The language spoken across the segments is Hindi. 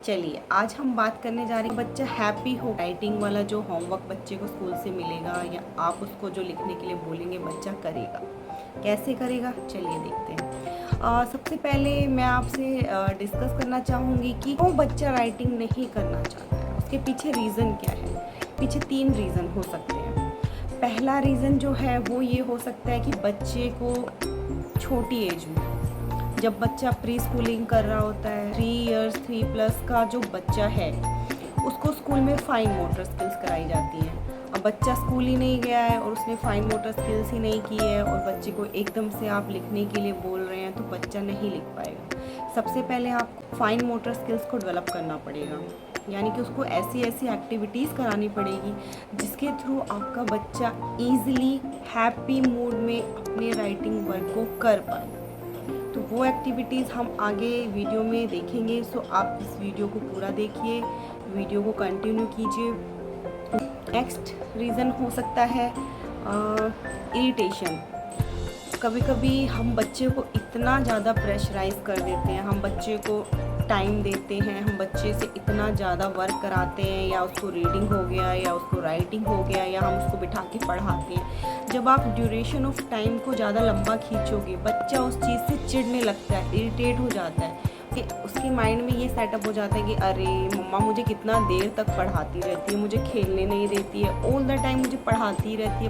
चलिए आज हम बात करने जा रहे हैं बच्चा हैप्पी हो। राइटिंग वाला जो होमवर्क बच्चे को स्कूल से मिलेगा या आप उसको जो लिखने के लिए बोलेंगे बच्चा करेगा, कैसे करेगा चलिए देखते हैं। सबसे पहले मैं आपसे डिस्कस करना चाहूँगी कि क्यों बच्चा राइटिंग नहीं करना चाहता है, उसके पीछे रीज़न क्या है। पीछे 3 रीज़न हो सकते हैं। पहला रीज़न जो है वो ये हो सकता है कि बच्चे को छोटी एज में, जब बच्चा प्री स्कूलिंग कर रहा होता है, 3 इयर्स 3+ का जो बच्चा है उसको स्कूल में फाइन मोटर स्किल्स कराई जाती हैं। अब बच्चा स्कूल ही नहीं गया है और उसने फाइन मोटर स्किल्स ही नहीं की है और बच्चे को एकदम से आप लिखने के लिए बोल रहे हैं तो बच्चा नहीं लिख पाएगा। सबसे पहले आपको फाइन मोटर स्किल्स को डेवलप करना पड़ेगा, यानी कि उसको ऐसी ऐसी एक्टिविटीज़ करानी पड़ेगी जिसके थ्रू आपका बच्चा ईजिली हैप्पी मूड में अपने राइटिंग वर्क को कर पाए। तो वो एक्टिविटीज़ हम आगे वीडियो में देखेंगे, सो आप इस वीडियो को पूरा देखिए, वीडियो को कंटिन्यू कीजिए। नेक्स्ट रीज़न हो सकता है इरिटेशन। कभी कभी हम बच्चे को इतना ज़्यादा प्रेशराइज़ कर देते हैं, हम बच्चे को टाइम देते हैं, हम बच्चे से इतना ज़्यादा वर्क कराते हैं, या उसको रीडिंग हो गया या उसको राइटिंग हो गया या हम उसको बिठा के पढ़ाते हैं। जब आप ड्यूरेशन ऑफ टाइम को ज़्यादा लंबा खींचोगे बच्चा उस चीज़ से चिढ़ने लगता है, इरिटेट हो जाता है कि उसके माइंड में ये सेटअप हो जाता है कि अरे मम्मा मुझे कितना देर तक पढ़ाती रहती है, मुझे खेलने नहीं देती है, ऑल द टाइम मुझे पढ़ाती रहती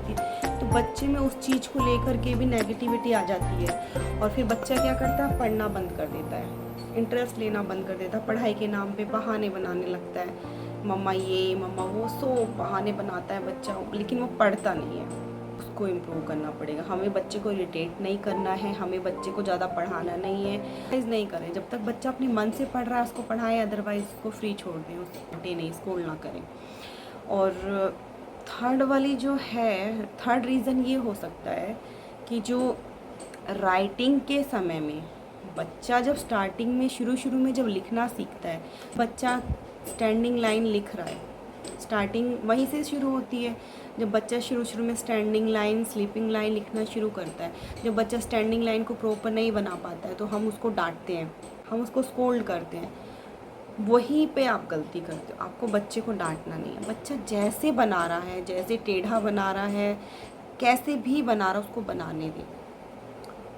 है। तो बच्चे में उस चीज़ को लेकर के भी नेगेटिविटी आ जाती है और फिर बच्चा क्या करता है, पढ़ना बंद कर देता है, इंटरेस्ट लेना बंद कर देता है, पढ़ाई के नाम पे बहाने बनाने लगता है, मम्मा ये मम्मा वो, सो बहाने बनाता है बच्चा, लेकिन वो पढ़ता नहीं है। उसको इम्प्रूव करना पड़ेगा। हमें बच्चे को इरिटेट नहीं करना है, हमें बच्चे को ज़्यादा पढ़ाना नहीं है, नहीं करें। जब तक बच्चा अपने मन से पढ़ रहा है उसको पढ़ाएं, अदरवाइज़ उसको फ्री छोड़ दें, उसको नहीं, स्कूल ना करें। और थर्ड वाली जो है, थर्ड रीज़न ये हो सकता है कि जो राइटिंग के समय में बच्चा जब स्टार्टिंग में शुरू में जब लिखना सीखता है, बच्चा स्टैंडिंग लाइन लिख रहा है, स्टार्टिंग वहीं से शुरू होती है। जब बच्चा शुरू में स्टैंडिंग लाइन स्लीपिंग लाइन लिखना शुरू करता है, जब बच्चा स्टैंडिंग लाइन को प्रॉपर नहीं बना पाता है तो हम उसको डांटते हैं, हम उसको स्कोल्ड करते हैं। वहीं पे आप गलती करते हो, आपको बच्चे को डांटना नहीं है। बच्चा जैसे बना रहा है, जैसे टेढ़ा बना रहा है, कैसे भी बना रहा है, उसको बनाने दें।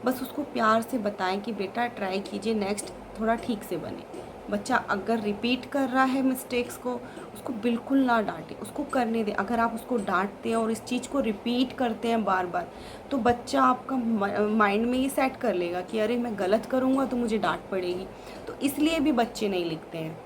बस उसको प्यार से बताएं कि बेटा ट्राई कीजिए, नेक्स्ट थोड़ा ठीक से बने। बच्चा अगर रिपीट कर रहा है मिस्टेक्स को, उसको बिल्कुल ना डांटें, उसको करने दें। अगर आप उसको डांटते हैं और इस चीज़ को रिपीट करते हैं बार बार, तो बच्चा आपका माइंड में ये सेट कर लेगा कि अरे मैं गलत करूँगा तो मुझे डांट पड़ेगी। तो इसलिए भी बच्चे नहीं लिखते हैं।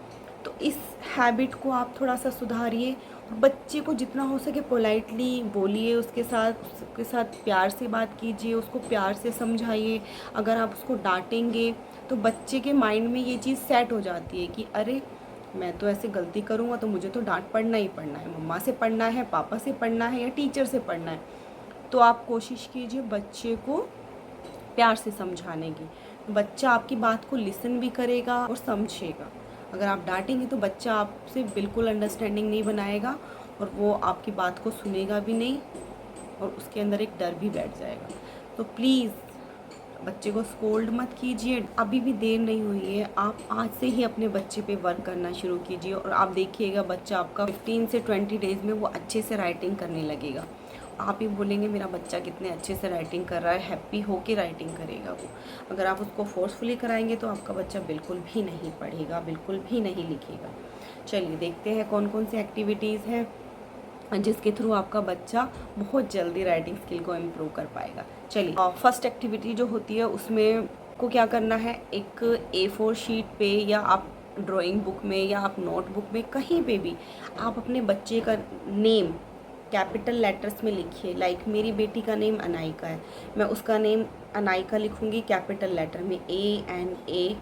तो इस हैबिट को आप थोड़ा सा सुधारिए। बच्चे को जितना हो सके पोलाइटली बोलिए, उसके साथ प्यार से बात कीजिए, उसको प्यार से समझाइए। अगर आप उसको डांटेंगे तो बच्चे के माइंड में ये चीज़ सेट हो जाती है कि अरे मैं तो ऐसे गलती करूँगा तो मुझे तो डांट पड़ना ही पड़ना है, मम्मा से पढ़ना है, पापा से पढ़ना है या टीचर से पढ़ना है। तो आप कोशिश कीजिए बच्चे को प्यार से समझाने की। बच्चा आपकी बात को लिसन भी करेगा और समझेगा। अगर आप डांटेंगे तो बच्चा आपसे बिल्कुल अंडरस्टैंडिंग नहीं बनाएगा और वो आपकी बात को सुनेगा भी नहीं और उसके अंदर एक डर भी बैठ जाएगा। तो प्लीज़ बच्चे को स्कोल्ड मत कीजिए, अभी भी देर नहीं हुई है। आप आज से ही अपने बच्चे पे वर्क करना शुरू कीजिए और आप देखिएगा बच्चा आपका 15 से 20 डेज़ में वो अच्छे से राइटिंग करने लगेगा। आप ही बोलेंगे मेरा बच्चा कितने अच्छे से राइटिंग कर रहा है, हैप्पी होके राइटिंग करेगा वो। अगर आप उसको फोर्सफुली कराएंगे तो आपका बच्चा बिल्कुल भी नहीं पढ़ेगा, बिल्कुल भी नहीं लिखेगा। चलिए देखते हैं कौन कौन सी एक्टिविटीज़ हैं जिसके थ्रू आपका बच्चा बहुत जल्दी राइटिंग स्किल को इम्प्रूव कर पाएगा। चलिए फर्स्ट एक्टिविटी जो होती है उसमें को क्या करना है, एक A4 शीट पे या आप ड्राइंग बुक में या आप नोटबुक में कहीं पे भी आप अपने बच्चे का नेम कैपिटल लेटर्स में लिखिए। लाइक मेरी बेटी का नेम अनायका है, मैं उसका नेम अनायका लिखूँगी कैपिटल लेटर में, ANAYEKE,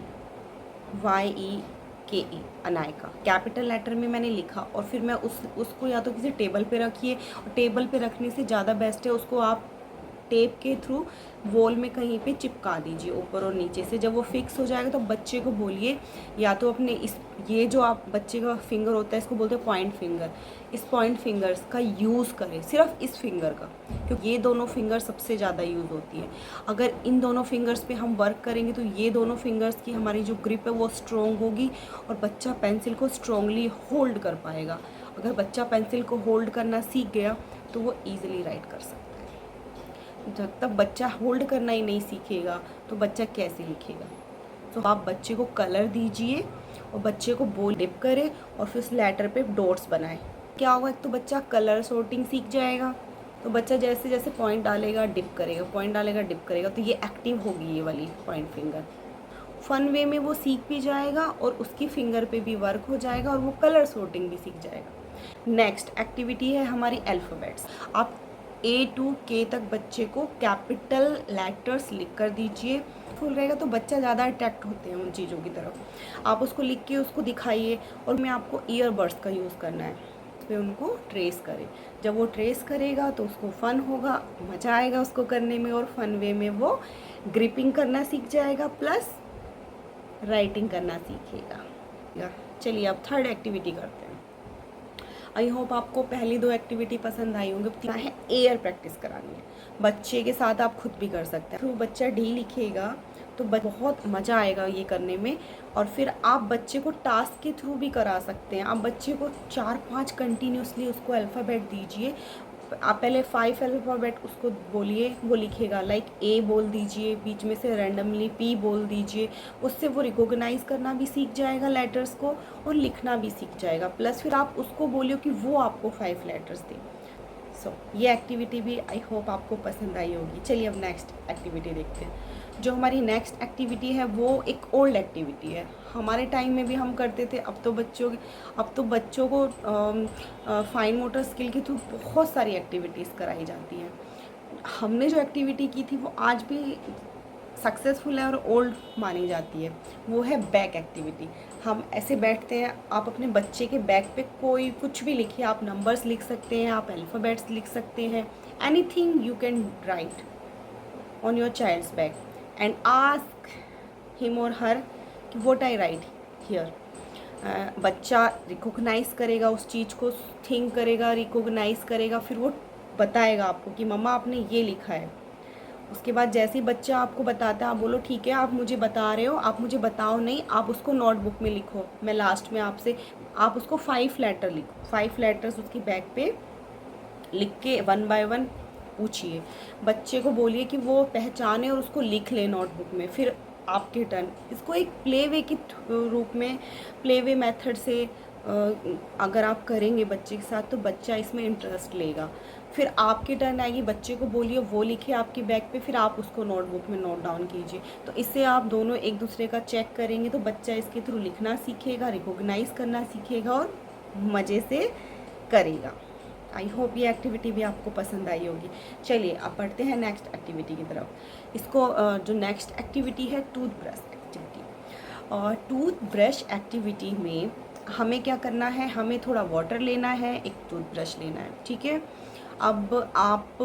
अनायका कैपिटल लेटर में मैंने लिखा। और फिर मैं उसको या तो किसी टेबल पे रखिए, और टेबल पे रखने से ज़्यादा बेस्ट है उसको आप टेप के थ्रू वॉल में कहीं पे चिपका दीजिए ऊपर और नीचे से। जब वो फिक्स हो जाएगा तो बच्चे को बोलिए या तो अपने इस ये जो आप बच्चे का फिंगर होता है इसको बोलते हैं पॉइंट फिंगर, इस पॉइंट फिंगर्स का यूज़ करें, सिर्फ इस फिंगर का, क्योंकि ये दोनों फिंगर सबसे ज़्यादा यूज़ होती है। अगर इन दोनों फिंगर्स पे हम वर्क करेंगे तो ये दोनों फिंगर्स की हमारी जो ग्रिप है वो स्ट्रॉन्ग होगी और बच्चा पेंसिल को स्ट्रॉन्गली होल्ड कर पाएगा। अगर बच्चा पेंसिल को होल्ड करना सीख गया तो वो ईजिली राइट कर सकता है। जब तक बच्चा होल्ड करना ही नहीं सीखेगा तो बच्चा कैसे लिखेगा? तो आप बच्चे को कलर दीजिए और बच्चे को बोल डिप करे और फिर उस लेटर पे डॉट्स बनाए। क्या होगा, एक तो बच्चा कलर सॉर्टिंग सीख जाएगा, तो बच्चा जैसे जैसे पॉइंट डालेगा डिप करेगा, पॉइंट डालेगा डिप करेगा, तो ये एक्टिव होगी ये वाली पॉइंट फिंगर। फन वे में वो सीख भी जाएगा और उसकी फिंगर पे भी वर्क हो जाएगा और वो कलर सॉर्टिंग भी सीख जाएगा। नेक्स्ट एक्टिविटी है हमारी अल्फ़ाबेट्स। आप A to K तक बच्चे को कैपिटल लेटर्स लिख कर दीजिए। फुल रहेगा तो बच्चा ज़्यादा अट्रैक्ट होते हैं उन चीज़ों की तरफ। आप उसको लिख के उसको दिखाइए और मैं आपको ईयरबड्स का यूज़ करना है, फिर उनको ट्रेस करें। जब वो ट्रेस करेगा तो उसको फ़न होगा, मज़ा आएगा उसको करने में और फन वे में वो ग्रिपिंग करना सीख जाएगा प्लस राइटिंग करना सीखेगा। चलिए अब थर्ड एक्टिविटी करते हैं। आई होप आपको पहली दो एक्टिविटी पसंद आई होंगी। तीसरा है एयर प्रैक्टिस करानी है बच्चे के साथ, आप खुद भी कर सकते हैं। फिर बच्चा डी लिखेगा तो बहुत मज़ा आएगा ये करने में। और फिर आप बच्चे को टास्क के थ्रू भी करा सकते हैं। आप बच्चे को 4-5 कंटिन्यूसली उसको अल्फ़ाबेट दीजिए। आप पहले 5 अल्फ़ाबेट उसको बोलिए, वो लिखेगा। लाइक ए बोल दीजिए, बीच में से रैंडमली पी बोल दीजिए। उससे वो रिकॉग्नाइज़ करना भी सीख जाएगा लेटर्स को और लिखना भी सीख जाएगा। प्लस फिर आप उसको बोलिए कि वो आपको 5 लेटर्स दे। ये एक्टिविटी भी आई होप आपको पसंद आई होगी। चलिए अब नेक्स्ट एक्टिविटी देखते हैं। जो हमारी नेक्स्ट एक्टिविटी है वो एक ओल्ड एक्टिविटी है। हमारे टाइम में भी हम करते थे। अब तो बच्चों को फाइन मोटर स्किल के थ्रू बहुत सारी एक्टिविटीज़ कराई जाती हैं। हमने जो एक्टिविटी की थी वो आज भी सक्सेसफुल है और ओल्ड मानी जाती है। वो है बैक एक्टिविटी। हम ऐसे बैठते हैं, आप अपने बच्चे के बैक पे कोई कुछ भी लिखिए। आप नंबर्स लिख सकते हैं, आप अल्फ़ाबेट्स लिख सकते हैं, anything you can write on your child's back and ask him or her कि व्हाट आई राइट हियर। बच्चा रिकॉग्नाइज़ करेगा उस चीज़ को, थिंक करेगा, रिकॉग्नाइज़ करेगा, फिर वो बताएगा आपको कि मम्मा आपने ये लिखा है। उसके बाद जैसे ही बच्चा आपको बताता है आप बोलो ठीक है आप मुझे बता रहे हो, आप मुझे बताओ नहीं, आप उसको नोटबुक में लिखो। मैं लास्ट में आपसे आप उसको 5 लेटर लिखो, 5 लेटर्स उसकी बैक पे लिख के 1 बाय 1 पूछिए। बच्चे को बोलिए कि वो पहचाने और उसको लिख ले नोटबुक में। फिर आपके टर्न। इसको एक प्ले वे के रूप में, प्ले वे मेथड से अगर आप करेंगे बच्चे के साथ तो बच्चा इसमें इंटरेस्ट लेगा। फिर आपकी टर्न आएगी, बच्चे को बोलिए वो लिखे आपकी बैग पे, फिर आप उसको नोटबुक में नोट डाउन कीजिए। तो इससे आप दोनों एक दूसरे का चेक करेंगे तो बच्चा इसके थ्रू लिखना सीखेगा, रिकॉग्नाइज़ करना सीखेगा और मज़े से करेगा। आई होप ये एक्टिविटी भी आपको पसंद आई होगी। चलिए अब बढ़ते हैं नेक्स्ट एक्टिविटी की तरफ। इसको जो नेक्स्ट एक्टिविटी है टूथब्रश एक्टिविटी। और टूथब्रश एक्टिविटी में हमें क्या करना है, हमें थोड़ा वाटर लेना है, एक टूथब्रश लेना है, ठीक है। अब आप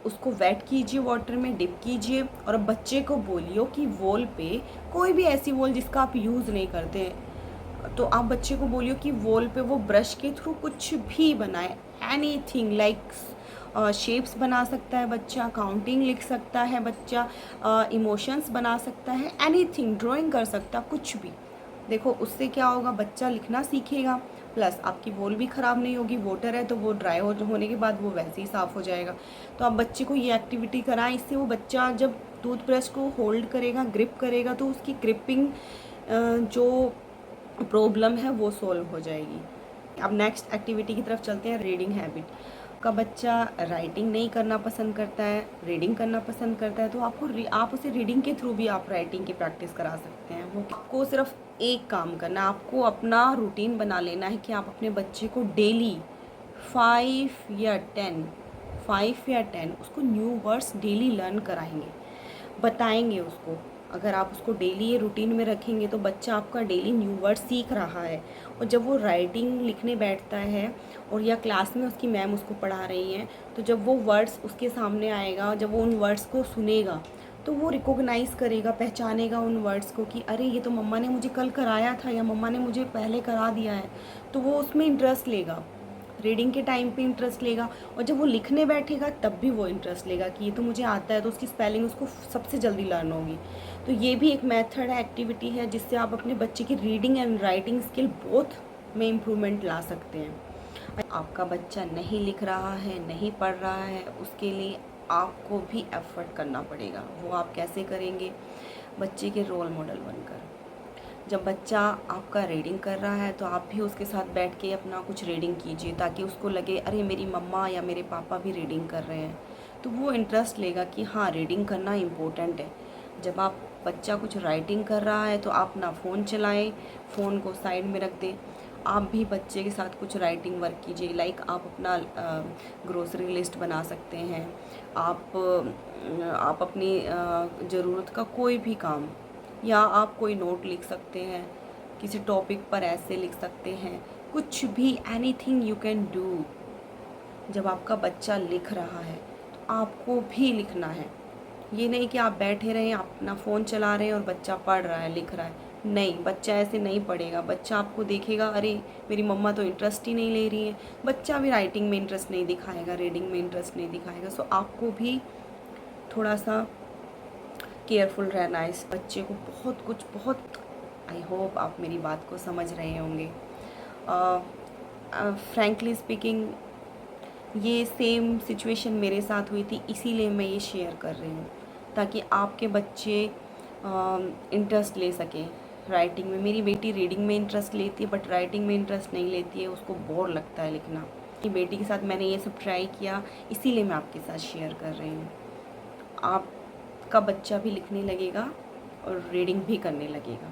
उसको वेट कीजिए, वाटर में डिप कीजिए और अब बच्चे को बोलिए कि वॉल पे कोई भी ऐसी वॉल जिसका आप यूज़ नहीं करते, तो आप बच्चे को बोलिए कि वॉल पे वो ब्रश के थ्रू कुछ भी बनाए। एनीथिंग लाइक शेप्स बना सकता है बच्चा, काउंटिंग लिख सकता है बच्चा, इमोशंस बना सकता है, एनीथिंग ड्राइंग कर सकता है, कुछ भी। देखो उससे क्या होगा, बच्चा लिखना सीखेगा प्लस आपकी वॉल भी ख़राब नहीं होगी। वाटर है तो वो ड्राई होने के बाद वो वैसे ही साफ़ हो जाएगा। तो आप बच्चे को ये एक्टिविटी कराएं। इससे वो बच्चा जब टूथब्रश को होल्ड करेगा, ग्रिप करेगा, तो उसकी ग्रिपिंग जो प्रॉब्लम है वो सॉल्व हो जाएगी। अब नेक्स्ट एक्टिविटी की तरफ चलते हैं, रीडिंग हैबिट। का बच्चा राइटिंग नहीं करना पसंद करता है, रीडिंग करना पसंद करता है, तो आप उसे रीडिंग के थ्रू भी आप राइटिंग की प्रैक्टिस करा सकते हैं। वो आपको सिर्फ एक काम करना, आपको अपना रूटीन बना लेना है कि आप अपने बच्चे को डेली 5 या 10 उसको न्यू वर्ड्स डेली लर्न कराएंगे, बताएंगे उसको। अगर आप उसको डेली ये रूटीन में रखेंगे तो बच्चा आपका डेली न्यू वर्ड सीख रहा है। और जब वो राइटिंग लिखने बैठता है और या क्लास में उसकी मैम उसको पढ़ा रही हैं, तो जब वो वर्ड्स उसके सामने आएगा, जब वो उन वर्ड्स को सुनेगा, तो वो रिकॉग्नाइज़ करेगा, पहचानेगा उन वर्ड्स को कि अरे ये तो मम्मा ने मुझे कल कराया था या मम्मा ने मुझे पहले करा दिया है। तो वो उसमें इंटरेस्ट लेगा, रीडिंग के टाइम पे इंटरेस्ट लेगा, और जब वो लिखने बैठेगा तब भी वो इंटरेस्ट लेगा कि ये तो मुझे आता है, तो उसकी स्पेलिंग उसको सबसे जल्दी लर्न होगी। तो ये भी एक मेथड है, एक्टिविटी है, जिससे आप अपने बच्चे की reading and writing skill both में इम्प्रूवमेंट ला सकते हैं। आपका बच्चा नहीं लिख रहा है, नहीं पढ़ रहा है, उसके लिए आपको भी एफर्ट करना पड़ेगा। वो आप कैसे करेंगे? बच्चे के रोल मॉडल बनकर। जब बच्चा आपका रीडिंग कर रहा है तो आप भी उसके साथ बैठ के अपना कुछ रीडिंग कीजिए, ताकि उसको लगे अरे मेरी मम्मा या मेरे पापा भी रीडिंग कर रहे हैं। तो वो इंटरेस्ट लेगा कि हाँ, रीडिंग करना इम्पोर्टेंट है। जब आप बच्चा कुछ राइटिंग कर रहा है तो आप ना फ़ोन चलाएं, फ़ोन को साइड में रख दें। आप भी बच्चे के साथ कुछ राइटिंग वर्क कीजिए। लाइक आप अपना ग्रोसरी लिस्ट बना सकते हैं। आप अपनी ज़रूरत का कोई भी काम, या आप कोई नोट लिख सकते हैं, किसी टॉपिक पर ऐसे लिख सकते हैं, कुछ भी, एनीथिंग यू कैन डू। जब आपका बच्चा लिख रहा है तो आपको भी लिखना है। ये नहीं कि आप बैठे रहें, आप अपना फ़ोन चला रहे हैं और बच्चा पढ़ रहा है, लिख रहा है। नहीं, बच्चा ऐसे नहीं पढ़ेगा। बच्चा आपको देखेगा, अरे मेरी मम्मा तो इंटरेस्ट ही नहीं ले रही है। बच्चा भी राइटिंग में इंटरेस्ट नहीं दिखाएगा, रीडिंग में इंटरेस्ट नहीं दिखाएगा। सो आपको भी थोड़ा सा केयरफुल रहना है इस बच्चे को। बहुत आई होप आप मेरी बात को समझ रहे होंगे। फ्रैंकली स्पीकिंग, ये सेम सिचुएशन मेरे साथ हुई थी, इसीलिए मैं ये शेयर कर रही हूँ, ताकि आपके बच्चे इंटरेस्ट ले सकें राइटिंग में। मेरी बेटी रीडिंग में इंटरेस्ट लेती है बट राइटिंग में इंटरेस्ट नहीं लेती है, उसको बोर लगता है लिखना। मेरी बेटी के साथ मैंने ये सब ट्राई किया, इसीलिए मैं आपके साथ शेयर कर रही हूँ। आपका बच्चा भी लिखने लगेगा और रीडिंग भी करने लगेगा।